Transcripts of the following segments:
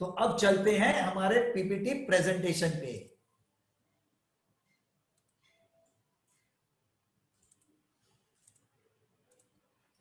तो अब चलते हैं हमारे पीपीटी प्रेजेंटेशन पे।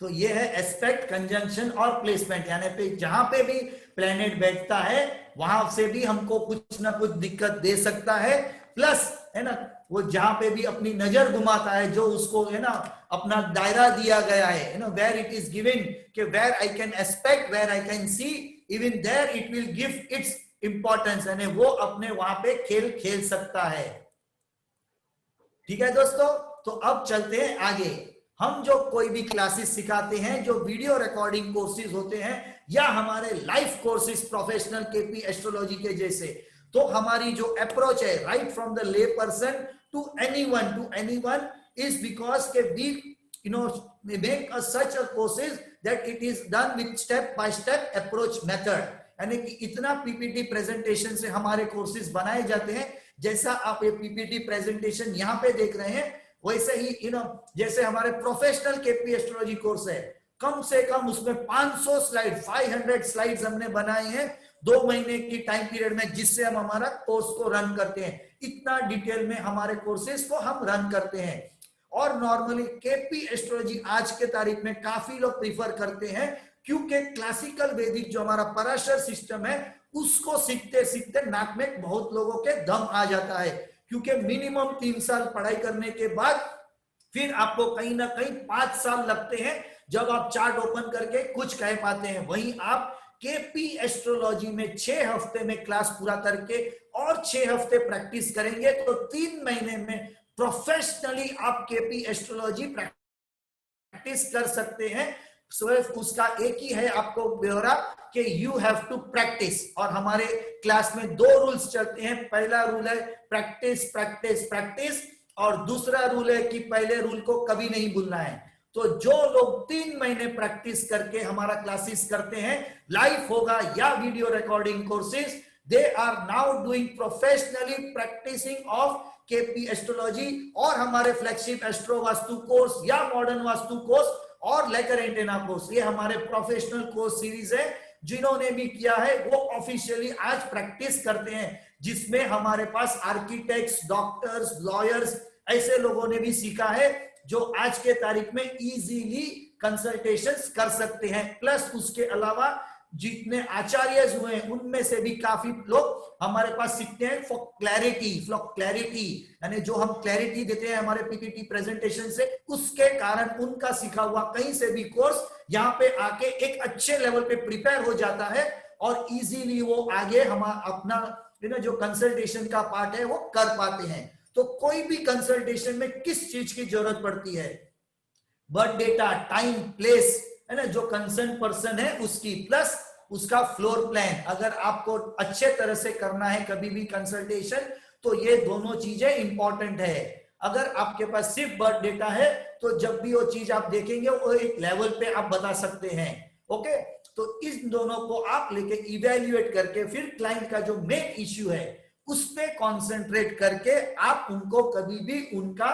तो ये है एस्पेक्ट, कंजंक्शन और प्लेसमेंट, यानी पे जहां पे भी प्लेनेट बैठता है वहां से भी हमको कुछ ना कुछ दिक्कत दे सकता है। प्लस है ना, वो जहां पे भी अपनी नजर घुमाता है, जो उसको है ना अपना दायरा दिया गया है ना, वेयर इट इज गिवन कि where I can aspect, where I can see, even there it will give its importance, यानी वो अपने वहां पे खेल खेल सकता है। ठीक है दोस्तों, तो अब चलते हैं आगे। हम जो कोई भी क्लासेस सिखाते हैं, जो वीडियो रिकॉर्डिंग कोर्सेज होते हैं या हमारे life courses professional KP astrology के जैसे, तो हमारी जो अप्रोच है right from the lay person to anyone is because के we make such a courses that it is done with step by step approach method, यानी कि इतना पीपीटी प्रेजेंटेशन से हमारे कोर्सेज बनाए जाते हैं। जैसा आप ये पीपीटी प्रेजेंटेशन यहाँ पे देख रहे हैं, वैसे ही जैसे हमारे प्रोफेशनल केपी एस्ट्रोलॉजी कोर्स है, कम से कम उसमें 500 स्लाइड 500 स्लाइड्स हमने बनाए हैं 2 महीने की टाइम पीरियड में, जिससे हम हमारा कोर्स को रन करते हैं। इतना डिटेल में हमारे कोर्सेज को हम रन करते हैं। और नॉर्मली केपी एस्ट्रोलॉजी आज के तारीख में काफी लोग प्रीफर करते हैं, क्योंकि क्लासिकल वैदिक जो हमारा पराशर सिस्टम है उसको सीखते सीखते नाक में बहुत लोगों के दम आ जाता है, क्योंकि मिनिमम 3 साल पढ़ाई करने के बाद फिर आपको कहीं ना कहीं 5 साल लगते हैं जब आप चार्ट ओपन करके कुछ कह पाते हैं। वहीं आप केपी एस्ट्रोलॉजी में 6 हफ्ते में क्लास पूरा करके और 6 हफ्ते प्रैक्टिस करेंगे तो 3 महीने में प्रोफेशनली आप केपी एस्ट्रोलॉजी प्रैक्टिस कर सकते हैं। सिर्फ उसका एक ही है आपको ब्यौरा कि यू हैव टू प्रैक्टिस। और हमारे क्लास में 2 रूल्स चलते हैं। पहला रूल है प्रैक्टिस प्रैक्टिस प्रैक्टिस, और दूसरा रूल है कि पहले रूल को कभी नहीं भूलना है। तो जो लोग 3 महीने प्रैक्टिस करके हमारा क्लासेस करते हैं, लाइव होगा या video recording courses, they are now doing professionally practicing of KP astrology. और हमारे फ्लैगशिप एस्ट्रो वास्तु कोर्स या मॉडर्न वास्तु कोर्स और लेकर एंटेना कोर्स, ये हमारे प्रोफेशनल कोर्स सीरीज है। जिन्होंने भी किया है वो ऑफिशियली आज प्रैक्टिस करते हैं, जिसमें हमारे पास आर्किटेक्ट्स, डॉक्टर्स, लॉयर्स ऐसे लोगों ने भी सीखा है जो आज के तारीख में इजीली कंसल्टेशंस कर सकते हैं। प्लस उसके अलावा जितने आचार्य हुए हैं उनमें से भी काफी लोग हमारे पास सीखते हैं फॉर क्लैरिटी, यानी जो हम क्लैरिटी देते हैं हमारे पीपीटी प्रेजेंटेशन से, उसके कारण उनका सीखा हुआ कहीं से भी कोर्स यहाँ पे आके एक अच्छे लेवल पे प्रिपेयर हो जाता है और इजीली वो आगे हम अपना जो कंसल्टेशन का पार्ट है वो कर पाते हैं। तो कोई भी कंसल्टेशन में किस चीज की जरूरत पड़ती है? बर्थ डेटा, टाइम, प्लेस, है ना, जो कंसर्न पर्सन है उसकी, प्लस उसका फ्लोर प्लान। अगर आपको अच्छे तरह से करना है कभी भी कंसल्टेशन, तो ये दोनों चीजें इंपॉर्टेंट है। अगर आपके पास सिर्फ बर्थ डेटा है तो जब भी वो चीज आप देखेंगे वो एक लेवल पे आप बता सकते हैं। ओके, तो इस दोनों को आप लेके इवेल्युएट करके फिर क्लाइंट का जो मेन इश्यू है उस पे कॉन्सेंट्रेट करके आप उनको कभी भी उनका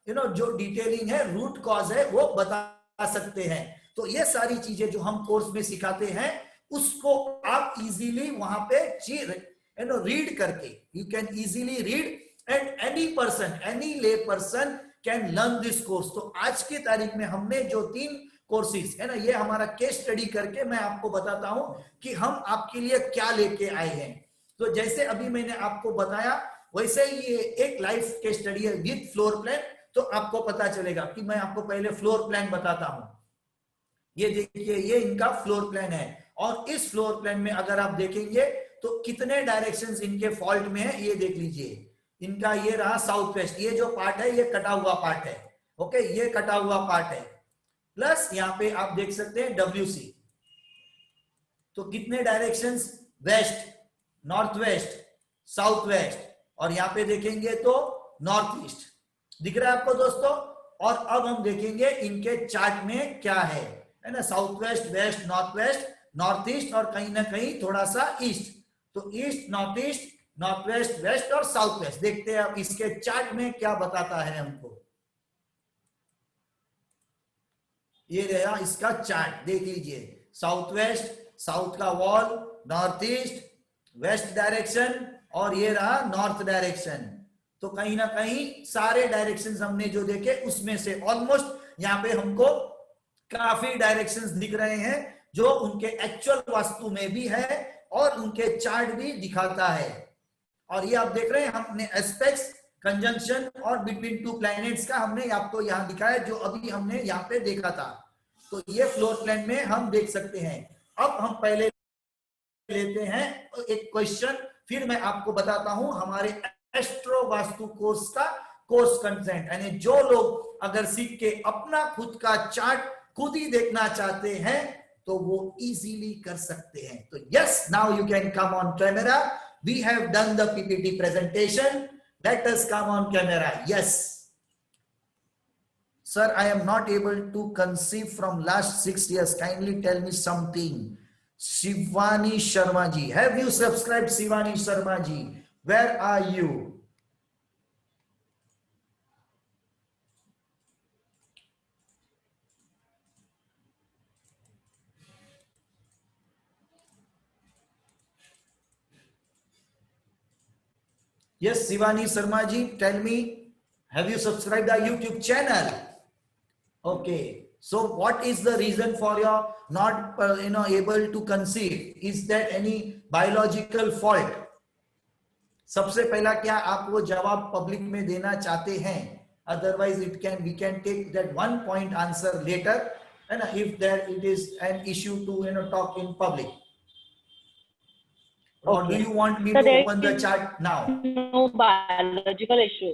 जो डिटेलिंग है, रूट कॉज है, वो बता सकते हैं। तो ये सारी चीजें जो हम कोर्स में सिखाते हैं उसको आप इजीली वहां पे रीड करके, you can easily read and any person, any lay person can learn this course. तो आज की तारीख में हमने जो 3 कोर्सेज है ना, ये हमारा केस स्टडी करके मैं आपको बताता हूं कि हम आपके लिए क्या लेके आए हैं। तो जैसे अभी मैंने आपको बताया वैसे ही ये एक लाइफ केस स्टडी है विद फ्लोर प्लान। तो आपको पता चलेगा कि मैं आपको पहले फ्लोर प्लान बताता हूं। ये देखिए, ये इनका फ्लोर प्लान है और इस फ्लोर प्लान में अगर आप देखेंगे तो कितने डायरेक्शंस इनके फॉल्ट में है ये देख लीजिए। इनका ये रहा साउथ वेस्ट, ये जो पार्ट है ये कटा हुआ पार्ट है। ओके, ये कटा हुआ पार्ट है। प्लस यहाँ पे आप देख सकते हैं WC, तो कितने directions? West, north west, south west, और यहाँ पे देखेंगे तो नॉर्थ ईस्ट। दिख रहा है आपको दोस्तों? और अब हम देखेंगे इनके चार्ट में क्या है ना, south west, west, north west, north east और कहीं ना कहीं थोड़ा सा ईस्ट। तो east, north east, north west, west और साउथ वेस्ट। देखते हैं अब इसके चार्ट में क्या बताता है हमको। ये रहा इसका चार्ट, देख लीजिए। साउथ वेस्ट, साउथ का wall, north east, west direction और ये रहा नॉर्थ डायरेक्शन। तो कहीं ना कहीं सारे डायरेक्शंस हमने जो देखे उसमें से ऑलमोस्ट यहाँ पे हमको काफी डायरेक्शंस दिख रहे हैं जो उनके एक्चुअल वास्तु में भी है और उनके चार्ट भी दिखाता है। और ये आप देख रहे हैं हमने एस्पेक्ट्स, कंजंक्शन और बिटवीन टू प्लैनेट्स का हमने आपको यहाँ दिखाया जो अभी हमने यहाँ पे देखा था। तो ये फ्लोर प्लान में हम देख सकते हैं। अब हम पहले लेते हैं एक क्वेश्चन, फिर मैं आपको बताता हूं हमारे एस्ट्रो वास्तु कोर्स का कोर्स कंटेंट। यानी जो लोग अगर सीख के अपना खुद का चार्ट खुद ही देखना चाहते हैं तो वो इजीली कर सकते हैं। तो yes, now you can come on camera. We have done the PPT presentation, let us come on camera. Yes sir, I am not able to conceive from last 6 years, kindly tell me something. Shivani Sharma ji, have you subscribed? Shivani Sharma ji, where are you? Yes, Shivani Sharma ji, tell me, have you subscribed the YouTube channel? Okay, so what is the reason for your not able to conceive? Is there any biological fault? सबसे पहला क्या आप वो जवाब public में देना चाहते हैं? Otherwise we can take that one point answer later, and if there it is an issue to talk in public. Okay. Or do you want me to open the chart now? No biological issue.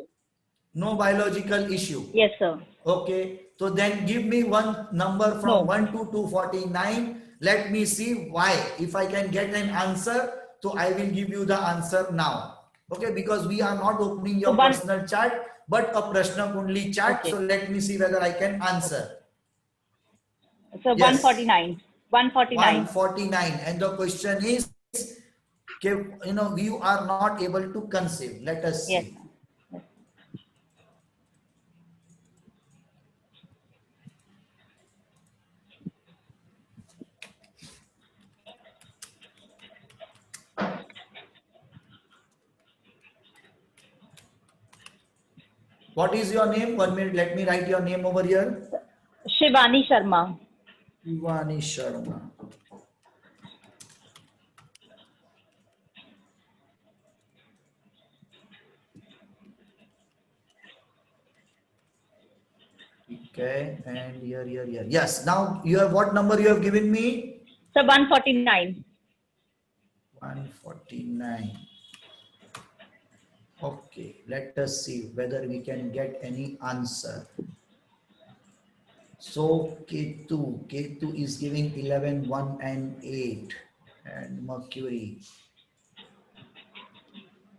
No biological issue. Yes, sir. Okay, so then give me one number from 1 to 249. Let me see why. If I can get an answer, so I will give you the answer now. Okay, because we are not opening your personal chart, but a Prashna Kundli chart. Okay. So let me see whether I can answer. So yes. 149. 149. 149. And the question is, you are not able to conceive. Let us see. Yes. What is your name? 1 minute. Let me write your name over here. Shivani Sharma. Shivani Sharma. Okay, and here. Yes. Now you have what number you have given me? So 149. 149. Okay, let us see whether we can get any answer. So Ketu is giving 11, 1 and 8 and Mercury.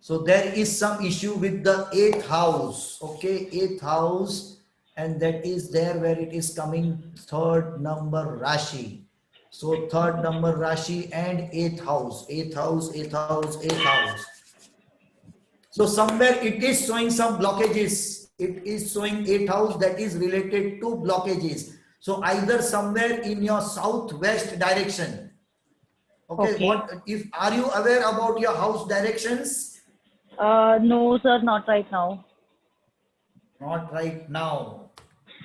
So there is some issue with the 8th house. Okay, 8th house, and that is there where it is coming 3rd number Rashi. So 3rd number Rashi and 8th house, 8th house, 8th house, 8th house. So somewhere it is showing some blockages. It is showing 8th house that is related to blockages. So either somewhere in your southwest direction. Okay. Are you aware about your house directions? No, sir, not right now. Not right now.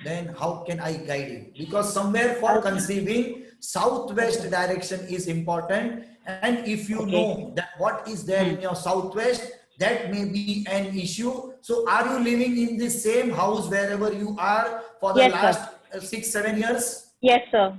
Then how can I guide you? Because somewhere for conceiving, southwest direction is important. And if you know that what is there in your southwest, that may be an issue. So are you living in the same house wherever you are for the last 6-7 years? Yes, sir.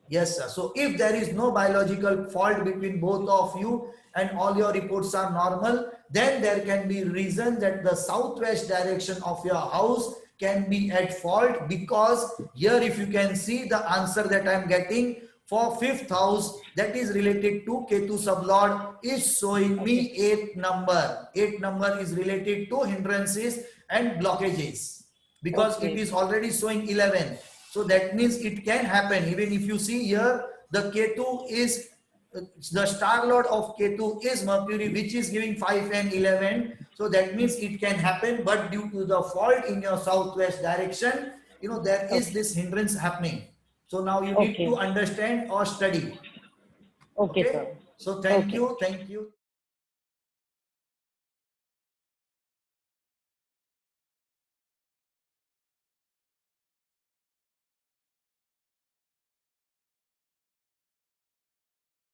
Yes, sir. So if there is no biological fault between both of you and all your reports are normal, then there can be reason that the southwest direction of your house can be at fault, because here if you can see the answer that I am getting for 5th house that is related to Ketu sublord is showing me 8th number. 8th number is related to hindrances and blockages, because it is already showing 11. So that means it can happen. Even if you see here, the Ketu is, the star lord of Ketu is Mercury, which is giving 5 and 11. So that means it can happen, but due to the fault in your southwest direction, there is this hindrance happening. So now you need to understand or study. Okay, sir. So thank Okay. you, thank you.